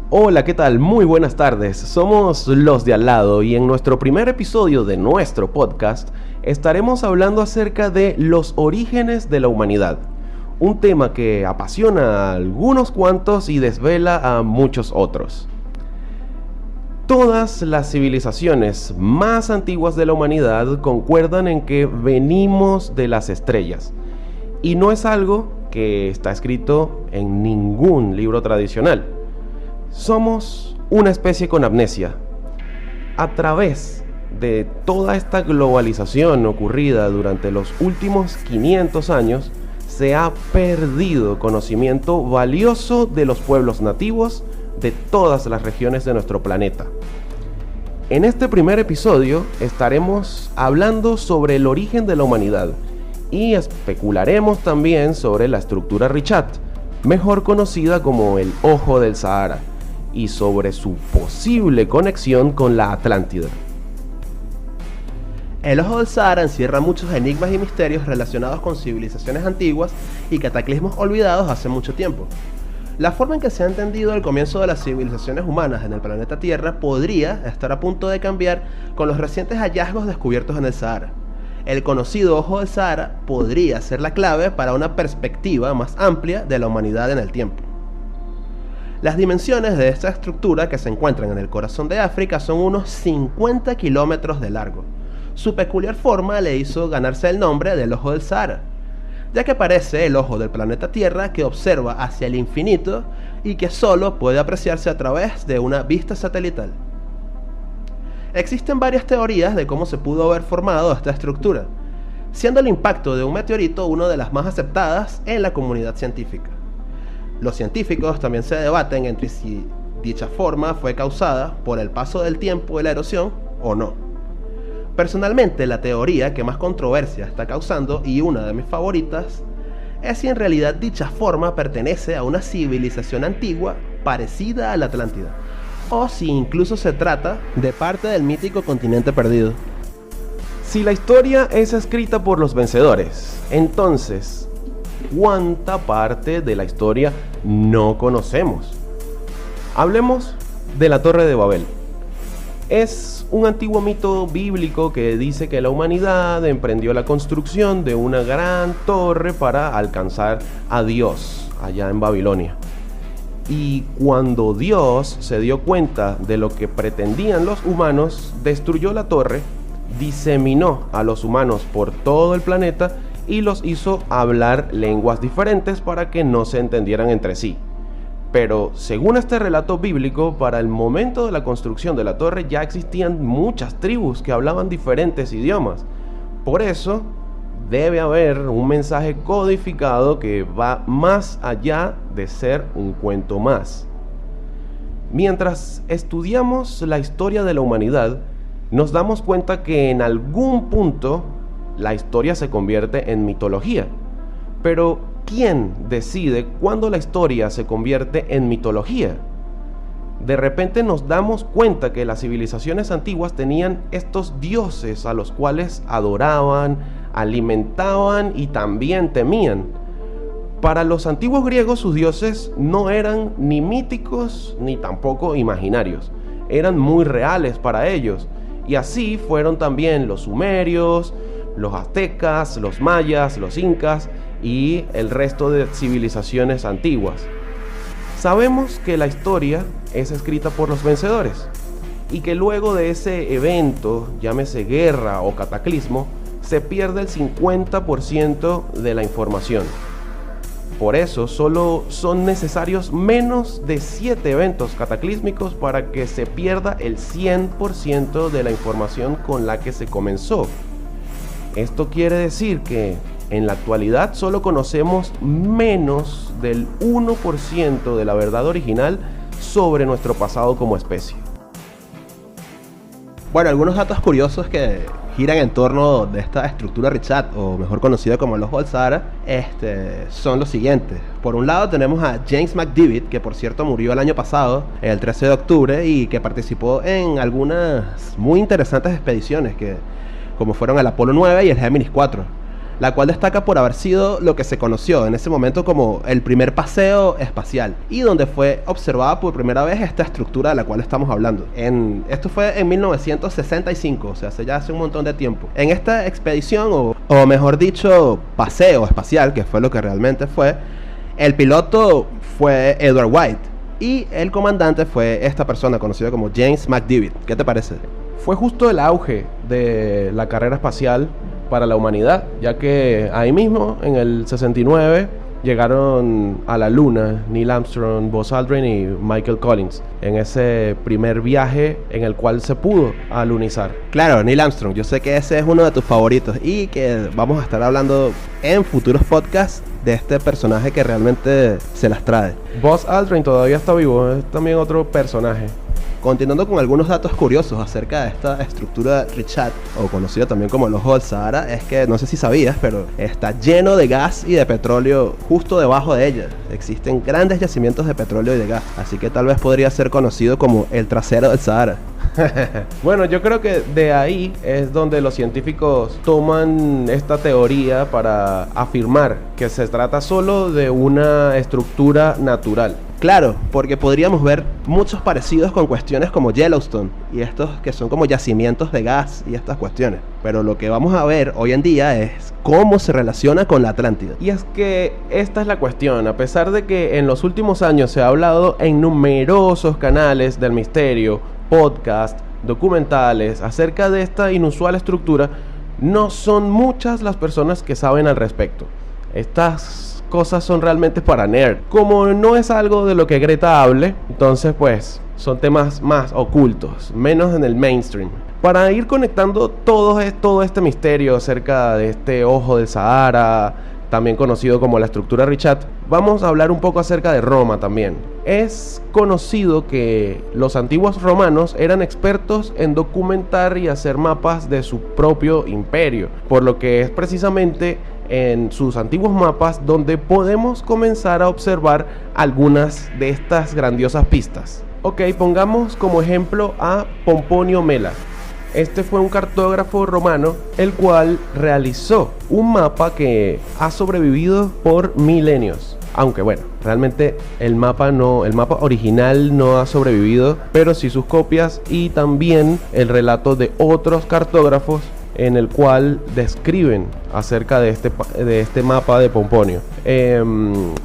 Hola, ¿qué tal? Muy buenas tardes. Somos Los de Al lado y en nuestro primer episodio de nuestro podcast estaremos hablando acerca de los orígenes de la humanidad. Un tema que apasiona a algunos cuantos y desvela a muchos otros. Todas las civilizaciones más antiguas de la humanidad concuerdan en que venimos de las estrellas. Y no es algo que está escrito en ningún libro tradicional. Somos una especie con amnesia. A través de toda esta globalización ocurrida durante los últimos 500 años, se ha perdido conocimiento valioso de los pueblos nativos de todas las regiones de nuestro planeta. En este primer episodio estaremos hablando sobre el origen de la humanidad y especularemos también sobre la estructura Richat, mejor conocida como el Ojo del Sahara, y sobre su posible conexión con la Atlántida. El Ojo del Sahara encierra muchos enigmas y misterios relacionados con civilizaciones antiguas y cataclismos olvidados hace mucho tiempo. La forma en que se ha entendido el comienzo de las civilizaciones humanas en el planeta Tierra podría estar a punto de cambiar con los recientes hallazgos descubiertos en el Sahara. El conocido Ojo del Sahara podría ser la clave para una perspectiva más amplia de la humanidad en el tiempo. Las dimensiones de esta estructura, que se encuentran en el corazón de África, son unos 50 kilómetros de largo. Su peculiar forma le hizo ganarse el nombre del Ojo del Sahara, ya que parece el ojo del planeta Tierra que observa hacia el infinito y que solo puede apreciarse a través de una vista satelital. Existen varias teorías de cómo se pudo haber formado esta estructura, siendo el impacto de un meteorito una de las más aceptadas en la comunidad científica. Los científicos también se debaten entre si dicha forma fue causada por el paso del tiempo y la erosión o no. Personalmente, la teoría que más controversia está causando, y una de mis favoritas, es si en realidad dicha forma pertenece a una civilización antigua parecida a la Atlántida, o si incluso se trata de parte del mítico continente perdido. Si la historia es escrita por los vencedores, entonces, ¿cuánta parte de la historia no conocemos? Hablemos de la Torre de Babel. Es un antiguo mito bíblico que dice que la humanidad emprendió la construcción de una gran torre para alcanzar a Dios allá en Babilonia. Y cuando Dios se dio cuenta de lo que pretendían los humanos, destruyó la torre, diseminó a los humanos por todo el planeta y los hizo hablar lenguas diferentes para que no se entendieran entre sí. Pero según este relato bíblico, para el momento de la construcción de la torre ya existían muchas tribus que hablaban diferentes idiomas. Por eso debe haber un mensaje codificado que va más allá de ser un cuento más. Mientras estudiamos la historia de la humanidad, nos damos cuenta que en algún punto la historia se convierte en mitología. Pero ¿quién decide cuándo la historia se convierte en mitología? De repente nos damos cuenta que las civilizaciones antiguas tenían estos dioses a los cuales adoraban, alimentaban y también temían. Para los antiguos griegos, sus dioses no eran ni míticos ni tampoco imaginarios. Eran muy reales para ellos. Y así fueron también los sumerios, los aztecas, los mayas, los incas y el resto de civilizaciones antiguas. Sabemos que la historia es escrita por los vencedores y que luego de ese evento, llámese guerra o cataclismo, se pierde el 50% de la información. Por eso solo son necesarios menos de 7 eventos cataclísmicos para que se pierda el 100% de la información con la que se comenzó. Esto quiere decir que en la actualidad solo conocemos menos del 1% de la verdad original sobre nuestro pasado como especie. Bueno, algunos datos curiosos que giran en torno de esta estructura Richat, o mejor conocida como el Ojo del Sahara, son los siguientes. Por un lado tenemos a James McDivitt, que por cierto murió el año pasado, el 13 de octubre, y que participó en algunas muy interesantes expediciones, como fueron el Apolo 9 y el Géminis 4. la cual destaca por haber sido lo que se conoció en ese momento como el primer paseo espacial, y donde fue observada por primera vez esta estructura de la cual estamos hablando. Esto fue en 1965, o sea, hace un montón de tiempo. En esta expedición, o mejor dicho, paseo espacial, que fue lo que realmente fue, el piloto fue Edward White, y el comandante fue esta persona conocida como James McDivitt. ¿Qué te parece? Fue justo el auge de la carrera espacial para la humanidad, ya que ahí mismo, en el 69, llegaron a la Luna Neil Armstrong, Buzz Aldrin y Michael Collins, en ese primer viaje en el cual se pudo alunizar. Claro, Neil Armstrong, yo sé que ese es uno de tus favoritos y que vamos a estar hablando en futuros podcasts de este personaje que realmente se las trae. Buzz Aldrin todavía está vivo, es también otro personaje. Continuando con algunos datos curiosos acerca de esta estructura Richat, o conocida también como el Ojo del Sahara, es que no sé si sabías, pero está lleno de gas y de petróleo justo debajo de ella. Existen grandes yacimientos de petróleo y de gas, así que tal vez podría ser conocido como el trasero del Sahara. Bueno, yo creo que de ahí es donde los científicos toman esta teoría para afirmar que se trata solo de una estructura natural. Claro, porque podríamos ver muchos parecidos con cuestiones como Yellowstone y estos que son como yacimientos de gas y estas cuestiones. Pero lo que vamos a ver hoy en día es cómo se relaciona con la Atlántida. Y es que esta es la cuestión. A pesar de que en los últimos años se ha hablado en numerosos canales del misterio, podcasts, documentales acerca de esta inusual estructura, no son muchas las personas que saben al respecto. Estas cosas son realmente para nerd. Como no es algo de lo que Greta hable, entonces pues son temas más ocultos, menos en el mainstream. Para ir conectando todo este misterio acerca de este Ojo del Sahara, también conocido como la estructura Richat, vamos a hablar un poco acerca de Roma también. Es conocido que los antiguos romanos eran expertos en documentar y hacer mapas de su propio imperio, por lo que es precisamente en sus antiguos mapas donde podemos comenzar a observar algunas de estas grandiosas pistas. Ok, pongamos como ejemplo a Pomponio Mela. Este fue un cartógrafo romano, el cual realizó un mapa que ha sobrevivido por milenios. Aunque bueno, realmente el mapa original no ha sobrevivido, pero sí sus copias y también el relato de otros cartógrafos en el cual describen acerca de este mapa de Pomponio.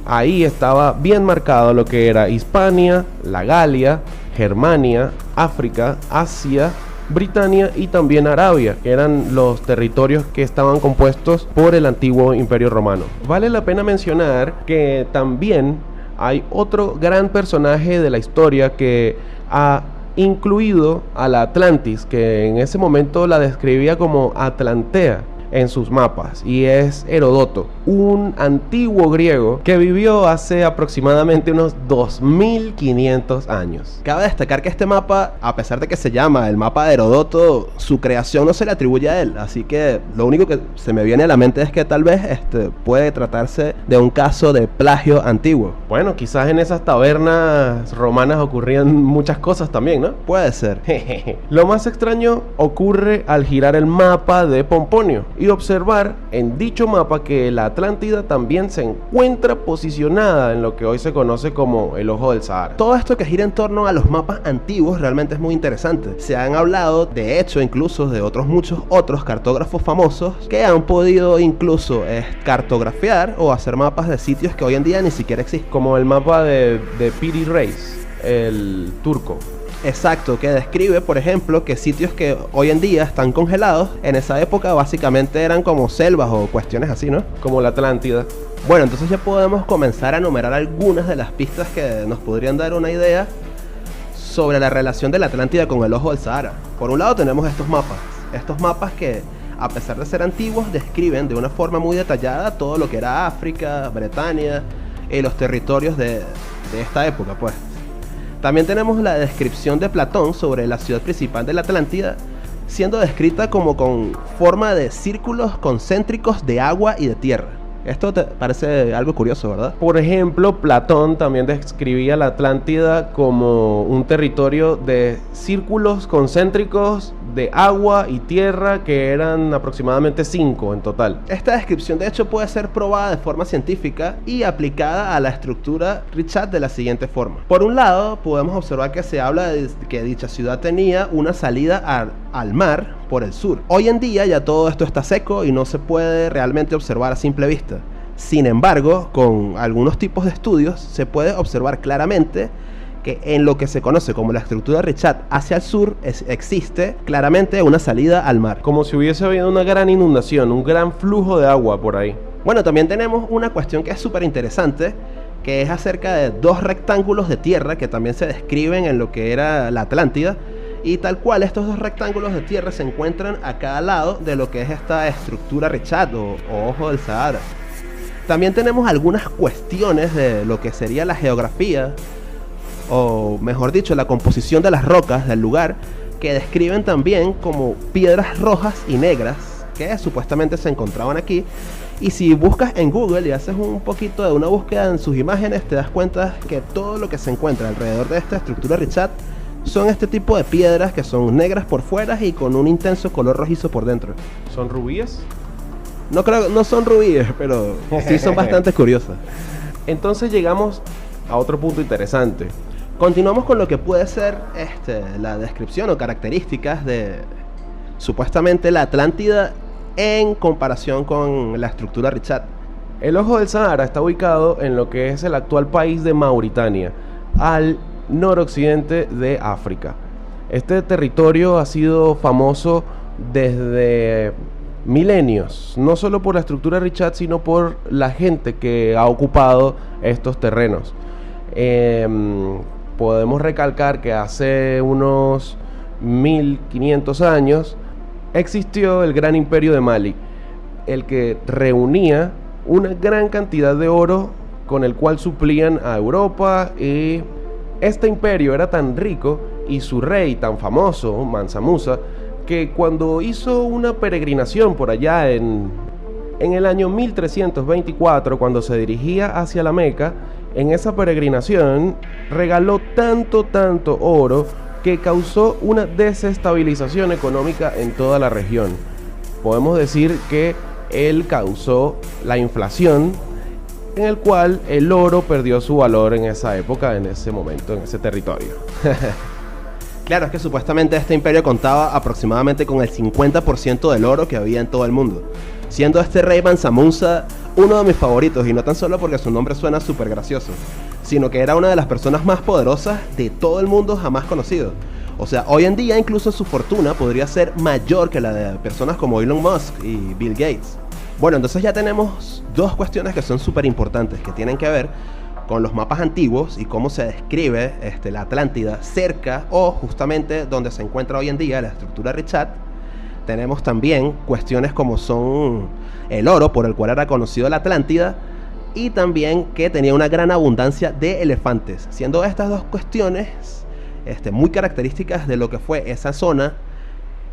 Ahí estaba bien marcado lo que era Hispania, la Galia, Germania, África, Asia, Britania y también Arabia, que eran los territorios que estaban compuestos por el antiguo Imperio Romano. Vale la pena mencionar que también hay otro gran personaje de la historia que ha incluido a la Atlantis, que en ese momento la describía como Atlantea en sus mapas, y es Heródoto, un antiguo griego que vivió hace aproximadamente unos 2500 años. Cabe destacar que este mapa, a pesar de que se llama el mapa de Heródoto, su creación no se le atribuye a él, así que lo único que se me viene a la mente es que tal vez puede tratarse de un caso de plagio antiguo. Bueno, quizás en esas tabernas romanas ocurrían muchas cosas también, ¿no? Puede ser. Lo más extraño ocurre al girar el mapa de Pomponio y observar en dicho mapa que la Atlántida también se encuentra posicionada en lo que hoy se conoce como el Ojo del Sahara. Todo esto que gira en torno a los mapas antiguos realmente es muy interesante. Se han hablado, de hecho, incluso de muchos otros cartógrafos famosos que han podido incluso cartografiar o hacer mapas de sitios que hoy en día ni siquiera existen. Como el mapa de Piri Reis, el turco. Exacto, que describe, por ejemplo, que sitios que hoy en día están congelados, en esa época básicamente eran como selvas o cuestiones así, ¿no? Como la Atlántida. Bueno, entonces ya podemos comenzar a enumerar algunas de las pistas que nos podrían dar una idea sobre la relación de la Atlántida con el Ojo del Sahara. Por un lado tenemos estos mapas que, a pesar de ser antiguos, describen de una forma muy detallada todo lo que era África, Bretaña y los territorios de esta época, pues. También tenemos la descripción de Platón sobre la ciudad principal de la Atlántida, siendo descrita como con forma de círculos concéntricos de agua y de tierra. Esto te parece algo curioso, ¿verdad? Por ejemplo, Platón también describía la Atlántida como un territorio de círculos concéntricos de agua y tierra que eran aproximadamente 5 en total. Esta descripción de hecho puede ser probada de forma científica y aplicada a la estructura Richat de la siguiente forma. Por un lado, podemos observar que se habla de que dicha ciudad tenía una salida al mar por el sur. Hoy en día ya todo esto está seco y no se puede realmente observar a simple vista. Sin embargo, con algunos tipos de estudios se puede observar claramente que en lo que se conoce como la estructura Richat hacia el sur existe claramente una salida al mar. Como si hubiese habido una gran inundación, un gran flujo de agua por ahí. Bueno, también tenemos una cuestión que es súper interesante, que es acerca de dos rectángulos de tierra que también se describen en lo que era la Atlántida. Y tal cual, estos dos rectángulos de tierra se encuentran a cada lado de lo que es esta estructura Richat o Ojo del Sahara. También tenemos algunas cuestiones de lo que sería la geografía, o mejor dicho, la composición de las rocas del lugar, que describen también como piedras rojas y negras que supuestamente se encontraban aquí. Y si buscas en Google y haces un poquito de una búsqueda en sus imágenes, te das cuenta que todo lo que se encuentra alrededor de esta estructura Richat son este tipo de piedras que son negras por fuera y con un intenso color rojizo por dentro. ¿Son rubíes? No son rubíes, pero sí son bastante curiosas. Entonces llegamos a otro punto interesante. Continuamos con lo que puede ser la descripción o características de supuestamente la Atlántida en comparación con la estructura Richat. El Ojo del Sahara está ubicado en lo que es el actual país de Mauritania, al noroccidente de África. Este territorio ha sido famoso desde milenios, no solo por la estructura Richat, sino por la gente que ha ocupado estos terrenos. Podemos recalcar que hace unos 1500 años existió el Gran Imperio de Mali, el que reunía una gran cantidad de oro con el cual suplían a Europa, y este imperio era tan rico y su rey tan famoso, Mansa Musa, que cuando hizo una peregrinación por allá en el año 1324, cuando se dirigía hacia la Meca, en esa peregrinación regaló tanto oro que causó una desestabilización económica en toda la región. Podemos decir que él causó la inflación, en el cual el oro perdió su valor en esa época, en ese momento, en ese territorio. Claro, es que supuestamente este imperio contaba aproximadamente con el 50% del oro que había en todo el mundo, siendo este rey Mansa Musa uno de mis favoritos, y no tan solo porque su nombre suena súper gracioso, sino que era una de las personas más poderosas de todo el mundo jamás conocido. O sea, hoy en día incluso su fortuna podría ser mayor que la de personas como Elon Musk y Bill Gates. Bueno, entonces ya tenemos dos cuestiones que son súper importantes, que tienen que ver con los mapas antiguos y cómo se describe la Atlántida cerca o justamente donde se encuentra hoy en día la estructura Richat. Tenemos también cuestiones como son el oro por el cual era conocido la Atlántida, y también que tenía una gran abundancia de elefantes, siendo estas dos cuestiones muy características de lo que fue esa zona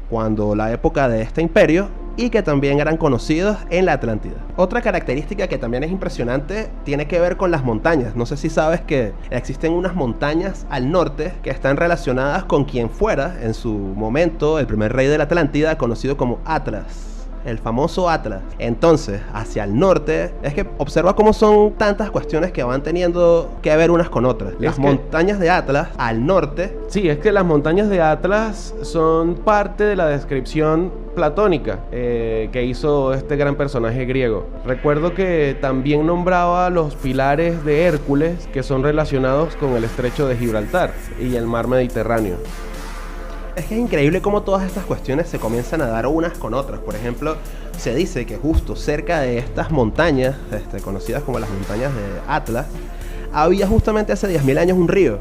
cuando la época de este imperio, y que también eran conocidos en la Atlántida. Otra característica que también es impresionante tiene que ver con las montañas. No sé si sabes que existen unas montañas al norte que están relacionadas con quien fuera en su momento el primer rey de la Atlántida, conocido como Atlas, el famoso Atlas. Entonces, hacia el norte, es que observa cómo son tantas cuestiones que van teniendo que ver unas con otras. Las montañas de Atlas al norte. Sí, es que las montañas de Atlas son parte de la descripción platónica que hizo este gran personaje griego. Recuerdo que también nombraba los pilares de Hércules, que son relacionados con el estrecho de Gibraltar y el mar Mediterráneo. Es que es increíble cómo todas estas cuestiones se comienzan a dar unas con otras. Por ejemplo, se dice que justo cerca de estas montañas, conocidas como las montañas de Atlas, había justamente hace 10.000 años un río.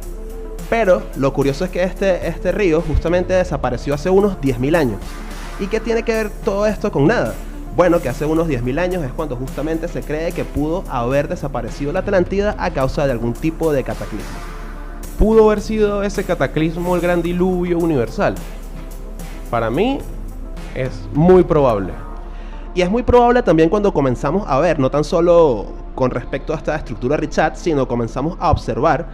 Pero lo curioso es que este río justamente desapareció hace unos 10.000 años. ¿Y qué tiene que ver todo esto con nada? Bueno, que hace unos 10.000 años es cuando justamente se cree que pudo haber desaparecido la Atlántida a causa de algún tipo de cataclismo. ¿Pudo haber sido ese cataclismo el gran diluvio universal? Para mí es muy probable. Y es muy probable también cuando comenzamos a ver, no tan solo con respecto a esta estructura Richat, sino comenzamos a observar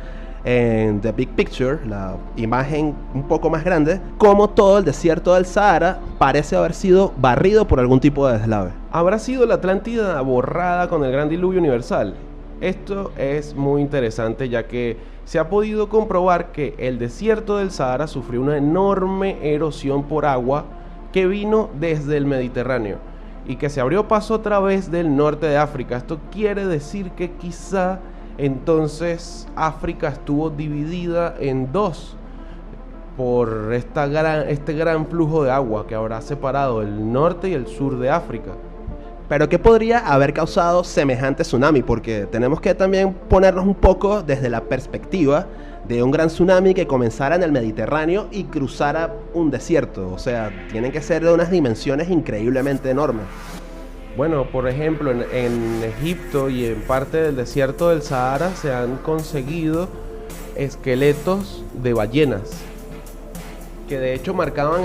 en The Big Picture, la imagen un poco más grande, cómo todo el desierto del Sahara parece haber sido barrido por algún tipo de deslave. ¿Habrá sido la Atlántida borrada con el gran diluvio universal? Esto es muy interesante, ya que se ha podido comprobar que el desierto del Sahara sufrió una enorme erosión por agua que vino desde el Mediterráneo y que se abrió paso a través del norte de África. Esto quiere decir que quizá entonces África estuvo dividida en dos por este gran flujo de agua que habrá separado el norte y el sur de África. Pero ¿qué podría haber causado semejante tsunami? Porque tenemos que también ponernos un poco desde la perspectiva de un gran tsunami que comenzara en el Mediterráneo y cruzara un desierto. O sea, tienen que ser de unas dimensiones increíblemente enormes. Bueno, por ejemplo, en Egipto y en parte del desierto del Sahara se han conseguido esqueletos de ballenas que de hecho marcaban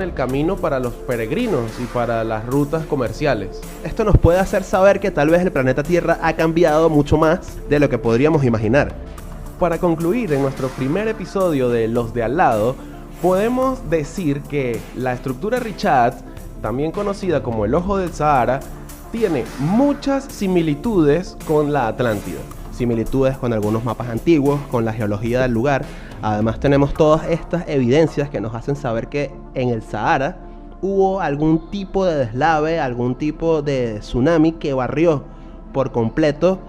el camino para los peregrinos y para las rutas comerciales. Esto nos puede hacer saber que tal vez el planeta Tierra ha cambiado mucho más de lo que podríamos imaginar. Para concluir, en nuestro primer episodio de Los de Al Lado, podemos decir que la estructura Richat, también conocida como el Ojo del Sahara, tiene muchas similitudes con la Atlántida. Similitudes con algunos mapas antiguos, con la geología del lugar. Además tenemos todas estas evidencias que nos hacen saber que en el Sahara hubo algún tipo de deslave, algún tipo de tsunami que barrió por completo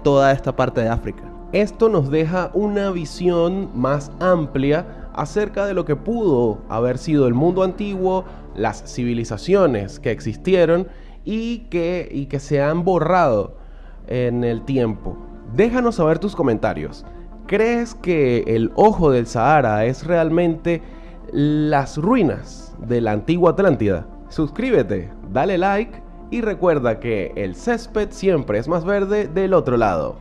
toda esta parte de África. Esto nos deja una visión más amplia acerca de lo que pudo haber sido el mundo antiguo, las civilizaciones que existieron y que se han borrado en el tiempo. Déjanos saber tus comentarios. ¿Crees que el Ojo del Sahara es realmente las ruinas de la antigua Atlántida? Suscríbete, dale like y recuerda que el césped siempre es más verde del otro lado.